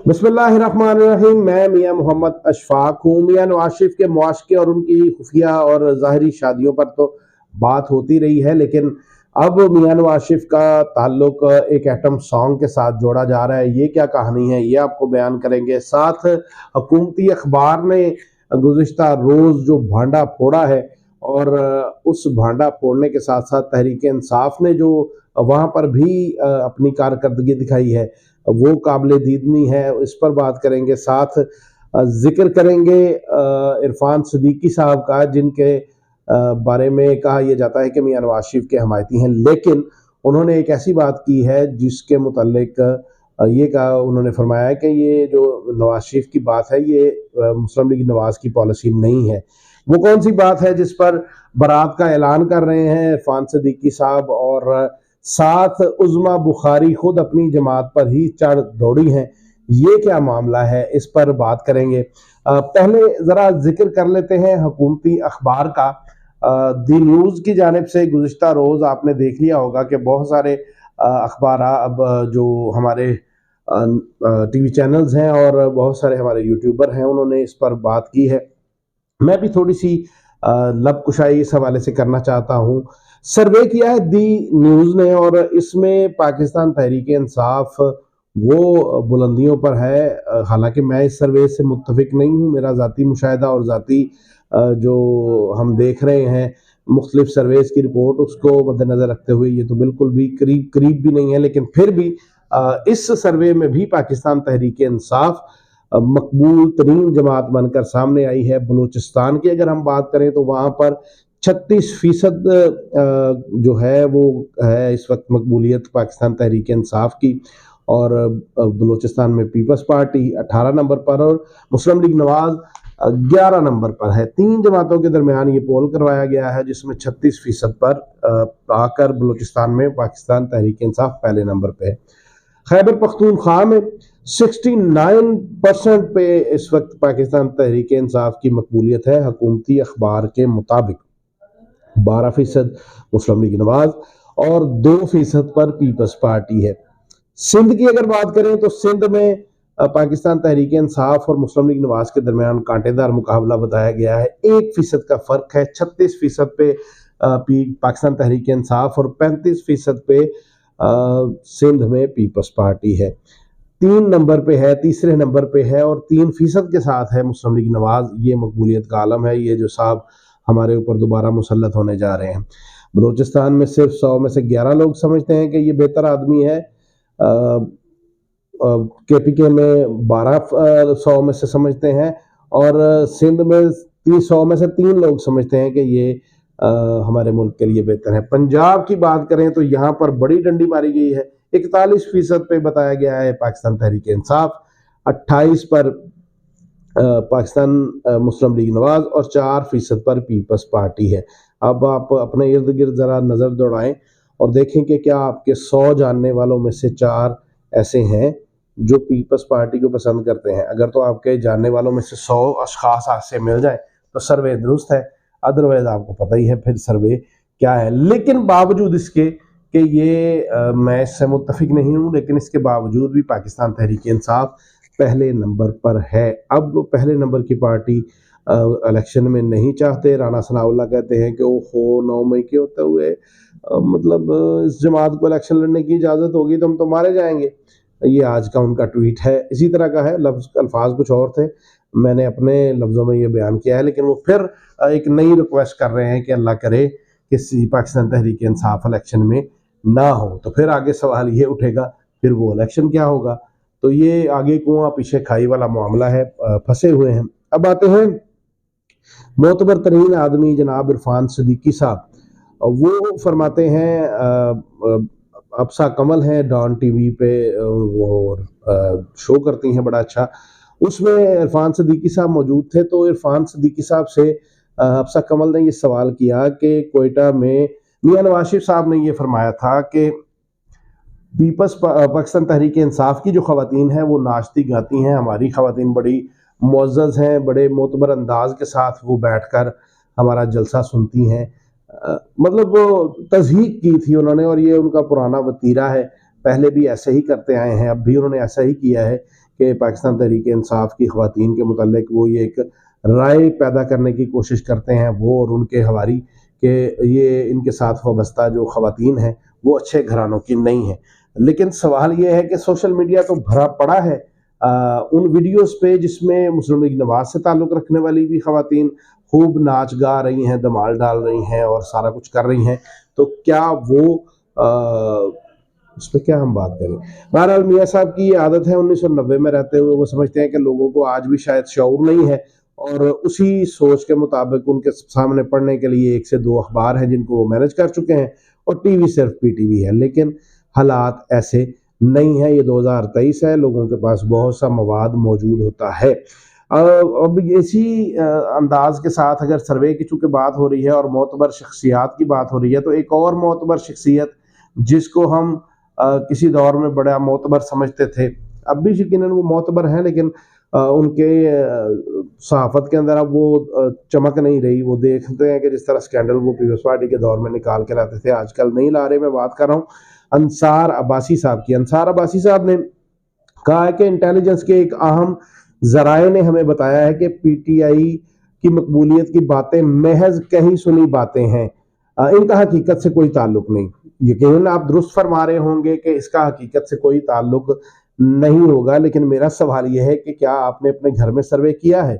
बिस्मिल्लाहिर्रहमानिर्रहीम। मैं मियां मोहम्मद अशफाक हूँ। मियां नवाज शरीफ के मुआशके और उनकी खुफिया और ज़ाहरी शादियों पर तो बात होती रही है, लेकिन अब मियां नवाज शरीफ का ताल्लुक एक एटम सॉन्ग के साथ जोड़ा जा रहा है। ये क्या कहानी है, ये आपको बयान करेंगे। साथ हुकूमती अखबार ने गुज़िश्ता रोज़ जो भांडा फोड़ा है और उस भांडा फोड़ने के साथ साथ तहरीक इंसाफ ने जो वहाँ पर भी अपनी कारकर्दगी दिखाई है, वो काबिल दीदनी है। इस पर बात करेंगे। साथ जिक्र करेंगे इरफान सदीकी साहब का, जिनके बारे में कहा यह जाता है कि मियां नवाज शरीफ के हमायती हैं, लेकिन उन्होंने एक ऐसी बात की है जिसके मुतल्लिक ये कहा, उन्होंने फरमाया कि ये जो नवाज शरीफ की बात है ये मुस्लिम लीग नवाज की पॉलिसी नहीं है। वो कौन सी बात है जिस पर बारात का ऐलान कर रहे हैं इरफान सदीकी साहब, और साथ उज़्मा बुखारी खुद अपनी जमात पर ही चढ़ दौड़ी हैं। ये क्या मामला है, इस पर बात करेंगे। पहले ज़रा जिक्र कर लेते हैं हुकूमती अखबार का। दी न्यूज़ की जानिब से गुज़िश्ता रोज़ आपने देख लिया होगा कि बहुत सारे अखबार अब जो हमारे टीवी चैनल्स हैं और बहुत सारे हमारे यूट्यूबर हैं, उन्होंने इस पर बात की है। मैं भी थोड़ी सी लब कुशाई इस हवाले से करना चाहता हूँ। सर्वे किया है दी न्यूज़ ने और इसमें पाकिस्तान तहरीक इंसाफ वो बुलंदियों पर है। हालांकि मैं इस सर्वे से मुत्तफिक नहीं हूँ। मेरा ज़ाती मुशाहिदा और ज़ाती जो हम देख रहे हैं मुख्तलिफ सर्वेस की रिपोर्ट, उसको मद्देनज़र रखते हुए ये तो बिल्कुल भी करीब करीब भी नहीं है, लेकिन फिर भी इस सर्वे में भी पाकिस्तान तहरीक इंसाफ मकबूल तरीन जमात बनकर सामने आई है। बलूचिस्तान की अगर हम बात करें तो वहाँ पर 36% जो है वो है इस वक्त मकबूलियत पाकिस्तान तहरीक इंसाफ की, और बलूचिस्तान में पीपल्स पार्टी 18 नंबर पर और मुस्लिम लीग नवाज 11 नंबर पर है। 3 जमातों के दरमियान ये पोल करवाया गया है, जिसमें 36% पर आकर बलूचिस्तान में पाकिस्तान तहरीक इंसाफ पहले नंबर पे है। खैबर पख्तूनख्वा में 69% पे इस वक्त पाकिस्तान तहरीक इंसाफ की मकबूलियत है हुकूमती अखबार के मुताबिक। 12% मुस्लिम लीग नवाज और 2% पर पीपल्स पार्टी है। सिंध की अगर बात करें तो सिंध में पाकिस्तान तहरीक इंसाफ और मुस्लिम लीग नवाज के दरमियान कांटेदार मुकाबला बताया गया है। 1% का फर्क है। 36% पे पाकिस्तान तहरीक इंसाफ और 35% पे सिंध में पीपल्स पार्टी है। 3 नंबर पे है, तीसरे नंबर पे है और 3% के साथ है मुस्लिम लीग नवाज। ये मकबूलियत का आलम है, ये जो साहब हमारे ऊपर दोबारा मुसल्लत होने जा रहे हैं। बलूचिस्तान में सिर्फ 100 में से 11 लोग समझते हैं कि ये बेहतर आदमी है। KPK में 12 100 में से समझते हैं, और सिंध में 100 में से 3 लोग समझते हैं कि ये हमारे मुल्क के लिए बेहतर है। पंजाब की बात करें तो यहाँ पर बड़ी डंडी मारी गई है। 41% पे बताया गया है पाकिस्तान तहरीक इंसाफ, 28 पर पाकिस्तान मुस्लिम लीग नवाज और 4% पर पीपल्स पार्टी है। अब आप अपने इर्द गिर्द ज़रा नज़र दौड़ाएं और देखें कि क्या आपके 100 जानने वालों में से 4 ऐसे हैं जो पीपल्स पार्टी को पसंद करते हैं। अगर तो आपके जानने वालों में से 100 अशखास आपसे मिल जाए तो सर्वे दुरुस्त है, अदरवाइज आपको पता ही है फिर सर्वे क्या है। लेकिन बावजूद इसके कि ये मैं इससे मुत्तफिक नहीं हूँ, लेकिन इसके बावजूद भी पाकिस्तान तहरीक इंसाफ पहले नंबर पर है। अब पहले नंबर की पार्टी इलेक्शन में नहीं चाहते। राना सनाउल्लाह कहते हैं कि ओहो 9 मई के होते हुए मतलब इस जमात को इलेक्शन लड़ने की इजाज़त होगी तो हम तो मारे जाएंगे। ये आज का उनका ट्वीट है। इसी तरह का है, अल्फाज कुछ और थे, मैंने अपने लफ्ज़ों में ये बयान किया है, लेकिन वो फिर एक नई रिक्वेस्ट कर रहे हैं कि अल्लाह करे कि पाकिस्तान तहरीक इंसाफ इलेक्शन में ना हो। तो फिर आगे सवाल ये उठेगा फिर वो इलेक्शन क्या होगा। तो ये आगे कुआं पीछे खाई वाला मामला है, फंसे हुए हैं। अब आते हैं मोतबर तरीन आदमी जनाब इरफान सदीकी साहब। वो फरमाते हैं, अब्सा कमल है डॉन टीवी पे, वो शो करती हैं बड़ा अच्छा। उसमें इरफान सदीकी साहब मौजूद थे। तो इरफान सदीकी साहब से अब्सा कमल ने ये सवाल किया कि कोयटा में मियां नवाज शरीफ साहब ने ये फरमाया था कि पाकिस्तान तहरीक इंसाफ की जो खवातीन हैं वो नाचती गाती हैं, हमारी खवातीन बड़ी मुअज़्ज़ज़ हैं, बड़े मोतबर अंदाज के साथ वो बैठकर हमारा जलसा सुनती हैं। मतलब वो तज़हीक की थी उन्होंने, और ये उनका पुराना वतीरा है। पहले भी ऐसे ही करते आए हैं, अब भी उन्होंने ऐसा ही किया है कि पाकिस्तान तहरीक इंसाफ की ख़वातीन के मुतालिक वो ये एक राय पैदा करने की कोशिश करते हैं, वो और उनके हवारी कि ये इनके साथ वाबस्ता जो ख़वातीन हैं वो अच्छे घरानों की नहीं है। लेकिन सवाल ये है कि सोशल मीडिया तो भरा पड़ा है उन वीडियोस पे जिसमें मुस्लिम लीग नवाज से ताल्लुक़ रखने वाली भी ख़वातीन खूब नाच गा रही हैं, धमाल डाल रही हैं और सारा कुछ कर रही हैं। तो क्या वो उस पर क्या हम बात करें। बहरहाल मियाँ साहब की ये आदत है, 1990 में रहते हुए वो समझते हैं कि लोगों को आज भी शायद शऊर नहीं है, और उसी सोच के मुताबिक उनके सामने पढ़ने के लिए 1 से 2 अखबार हैं जिनको वो मैनेज कर चुके हैं, और टीवी सिर्फ पीटीवी है। लेकिन हालात ऐसे नहीं है, ये 2023 है, लोगों के पास बहुत सा मवाद मौजूद होता है। अब इसी अंदाज के साथ अगर सर्वे की चूंकि बात हो रही है और मोतबर शख्सियात की बात हो रही है, तो एक और मोतबर शख्सियत जिसको हम किसी दौर में बड़ा मोतबर समझते थे, अब भी यकीनन वो मोतबर हैं, लेकिन उनके सहाफत के अंदर अब वो चमक नहीं रही। वो देखते हैं कि जिस तरह स्कैंडल वो पीपल्स पार्टी के दौर में निकाल के लाते थे, आजकल नहीं ला रहे। मैं बात कर रहा हूँ अंसार अब्बासी साहब की। अंसार अब्बासी साहब ने कहा है कि इंटेलिजेंस के एक अहम जराए ने हमें बताया है कि पीटीआई की मकबूलियत की बातें महज कहीं सुनी बातें हैं, इनका हकीकत से कोई ताल्लुक नहीं। यकीनन आप दुरुस्त फरमा रहे होंगे कि इसका हकीकत से कोई ताल्लुक नहीं होगा, लेकिन मेरा सवाल यह है कि क्या आपने अपने घर में सर्वे किया है?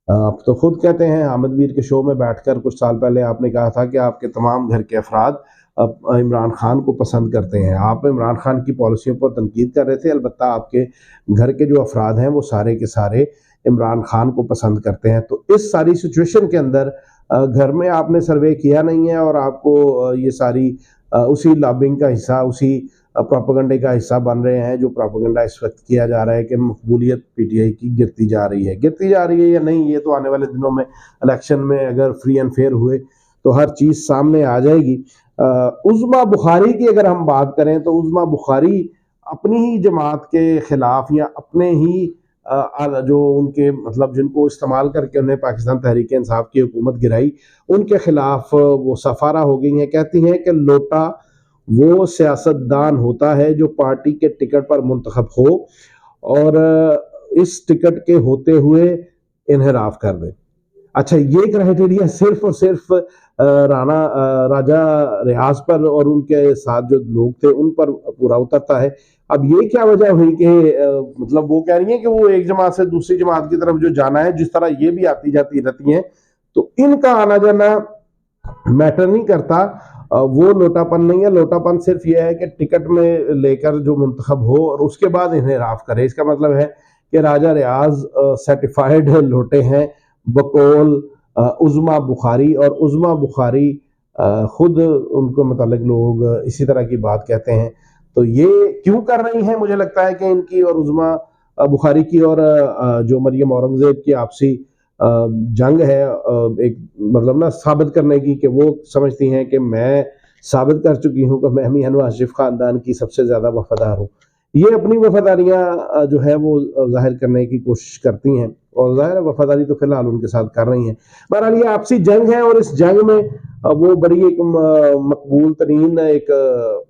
आप तो खुद कहते हैं, हामिद मीर के शो में बैठकर कुछ साल पहले आपने कहा था कि आपके तमाम घर के अफराद इमरान खान को पसंद करते हैं। आप इमरान खान की पॉलिसियों पर तनकीद कर रहे थे, अलबत्ता आपके घर के जो अफराद हैं वो सारे के सारे इमरान खान को पसंद करते हैं। तो इस सारी सिचुएशन के अंदर घर में आपने सर्वे किया नहीं है, और आपको ये सारी उसी लॉबिंग का हिस्सा, उसी प्रोपेगेंडे का हिस्सा बन रहे हैं, जो प्रोपेगेंडा इस वक्त किया जा रहा है कि मकबूलियत पीटीआई की गिरती जा रही है या नहीं, ये तो आने वाले दिनों में इलेक्शन में अगर फ्री एंड फेयर हुए तो हर चीज़ सामने आ जाएगी। उज़्मा बुखारी की अगर हम बात करें तो उज़्मा बुखारी अपनी ही जमात के खिलाफ या अपने ही जो उनके मतलब जिनको इस्तेमाल करके उन्हें पाकिस्तान तहरीक इंसाफ की हुकूमत गिराई, उनके खिलाफ वो सफारा हो गई हैं। कहती हैं कि लोटा वो सियासतदान होता है जो पार्टी के टिकट पर मुंतखब हो और इस टिकट के होते हुए इन्हिराफ कर दे। अच्छा, ये क्राइटेरिया सिर्फ और सिर्फ राजा रियाज पर और उनके साथ जो लोग थे उन पर पूरा उतरता है। अब ये क्या वजह हुई कि मतलब वो कह रही हैं कि वो एक जमात से दूसरी जमात की तरफ जो जाना है, जिस तरह ये भी आती जाती रहती हैं, तो इनका आना जाना मैटर नहीं करता, वो लोटापन नहीं है। लोटापन सिर्फ ये है कि टिकट में लेकर जो मुंतखब हो और उसके बाद इन्हिराफ करे। इसका मतलब है कि राजा रियाज सर्टिफाइड लोटे हैं बकौल उज़्मा बुखारी, और उज़्मा बुखारी खुद उनको मतलब लोग इसी तरह की बात कहते हैं। तो ये क्यों कर रही हैं? मुझे लगता है कि इनकी और उज़्मा बुखारी की और जो मरियम औरंगज़ेब की आपसी जंग है, एक मतलब ना साबित करने की, कि वो समझती हैं कि मैं साबित कर चुकी हूँ कि मैं मियां नवाज शरीफ खानदान की सबसे ज़्यादा वफादार हूँ। ये अपनी वफादारियाँ जो है वो जाहिर करने की कोशिश करती हैं, और ज़ाहिर है वफादारी तो फिलहाल उनके साथ कर रही हैं। बहरहाल ये आपसी जंग है, और इस जंग में वो बड़ी एक मकबूल तरीन एक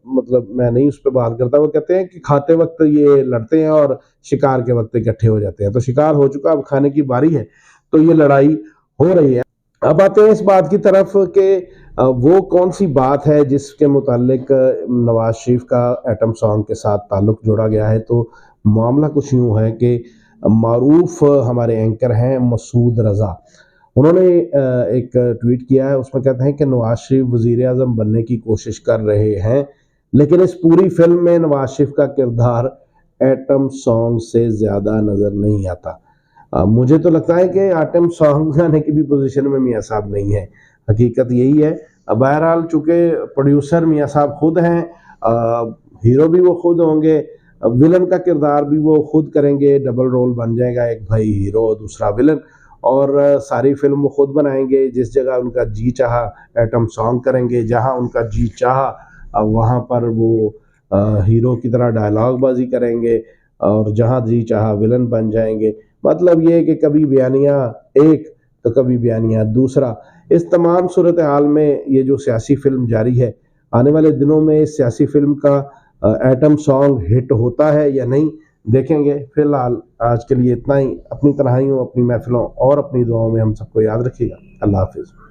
मतलब मैं नहीं उस पर बात करता। वो कहते हैं कि खाते वक्त ये लड़ते हैं और शिकार के वक्त इकट्ठे हो जाते हैं। तो शिकार हो चुका, अब खाने की बारी है, तो ये लड़ाई हो रही है। अब आते हैं इस बात की तरफ कि वो कौन सी बात है जिसके मुतालिक नवाज शरीफ का एटम सॉन्ग के साथ ताल्लुक जोड़ा गया है। तो मामला कुछ यूँ है कि मारूफ हमारे एंकर हैं मसूद रज़ा, उन्होंने एक ट्वीट किया है, उसमें कहते हैं कि नवाज शरीफ वज़ीर आज़म बनने की कोशिश कर रहे हैं, लेकिन इस पूरी फिल्म में नवाज शरीफ का किरदार एटम सॉन्ग से ज़्यादा नज़र नहीं आता। मुझे तो लगता है कि एटम सॉन्ग गाने की भी पोजीशन में मियाँ साहब नहीं है, हकीकत यही है। बहरहाल चूँकि प्रोड्यूसर मियाँ साहब खुद हैं, हीरो भी वो खुद होंगे, विलन का किरदार भी वो खुद करेंगे, डबल रोल बन जाएगा, एक भाई हीरो दूसरा विलन, और सारी फिल्म वो खुद बनाएंगे। जिस जगह उनका जी चाहा एटम सॉन्ग करेंगे, जहाँ उनका जी चाहा वहाँ पर वो हीरो की तरह डायलॉग बाजी करेंगे, और जहाँ जी चाहा विलन बन जाएंगे। मतलब ये कि कभी बयानिया एक तो कभी बयानिया दूसरा। इस तमाम सूरत हाल में ये जो सियासी फिल्म जारी है, आने वाले दिनों में इस सियासी फिल्म का एटम सॉन्ग हिट होता है या नहीं, देखेंगे। फिलहाल आज के लिए इतना ही। अपनी तन्हाइयों, अपनी महफिलों और अपनी दुआओं में हम सबको याद रखिएगा। अल्लाह हाफिज़।